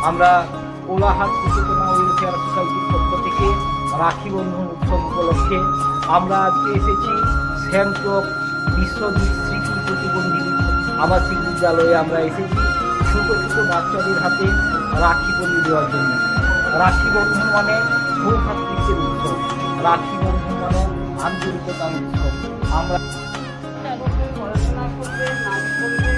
আমরা কোলাহাট সুচেতনা ওয়েলফেয়ার সোসাইটির পক্ষ থেকে রাখি বন্ধন উৎসব উপলক্ষে আমরা আজকে এসেছি শ্যামচক বিশ্বজিৎ স্মৃতি প্রতিবন্ধী আবাসিক বিদ্যালয়ে আমরা এসেছি ছোটো ছোটো বাচ্চাদের হাতে রাখি পরিয়ে দেওয়ার জন্য। রাখি বন্ধন মানে সৌভাতৃত্বের উৎসব, রাখি বন্ধন মানে আন্তরিকতার উৎসব। আমরা পড়াশোনা করবে, নাচ করবে,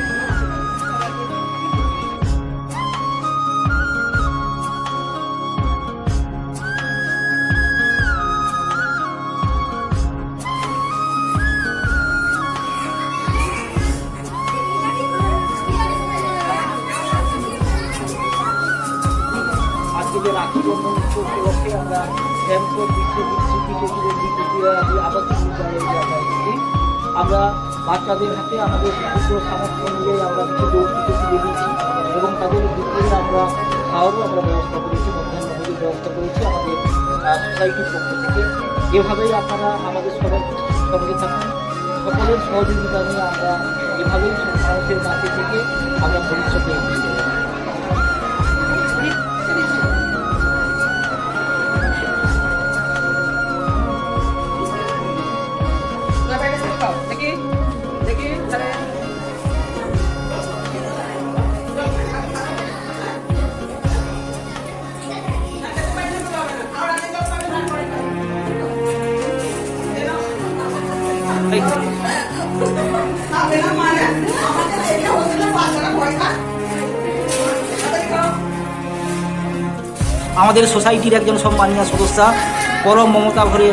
আজকে যে রাখি বন্ধন উৎসব উপলক্ষে আমরা শ্যামচক বিশ্বজিৎ স্মৃতি প্রতিবন্ধী আবাসিক বিদ্যালয়ে আমরা এসেছি। আমরা বাচ্চাদের হাতে আমাদের ক্ষুদ্র সামর্থ্য অনুযায়ী আমরা কিছু যৌতুক তুলে দিয়েছি এবং তাদের দুপুরে আমরা খাওয়ারও আমরা ব্যবস্থা করেছি, মধ্যাহ্নভোজের ব্যবস্থা করেছি আমাদের সোসাইটির পক্ষ থেকে। এভাবেই আপনারা আমাদের সবার সঙ্গে থাকুন, সকলের সহযোগিতা নিয়ে আমরা এভাবেই মানুষের কাছে থেকে আমরা ভবিষ্যতে এগিয়ে যাব। আমাদের সোসাইটির একজন সম্মানীয় সদস্যা পরম মমতা ভরে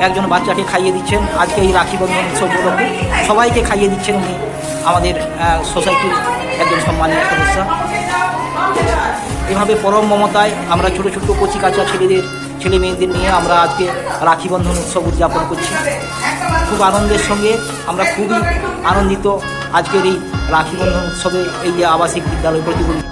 একজন বাচ্চাকে খাইয়ে দিচ্ছেন আজকে এই রাখি বন্ধন উৎসব উপলক্ষে। সবাইকে খাইয়ে দিচ্ছেন উনি আমাদের সোসাইটির একজন সম্মানীয় সদস্যা। এভাবে পরম মমতায় আমরা ছোটো ছোটো কচি কাঁচা ছেলে মেয়েদের নিয়ে আমরা আজকে রাখি বন্ধন উৎসব উদযাপন করছি। খুব আনন্দের সঙ্গে আমরা খুবই আনন্দিত আজকের এই রাখি বন্ধন উৎসবে এই যে আবাসিক বিদ্যালয় প্রতিবন্ধী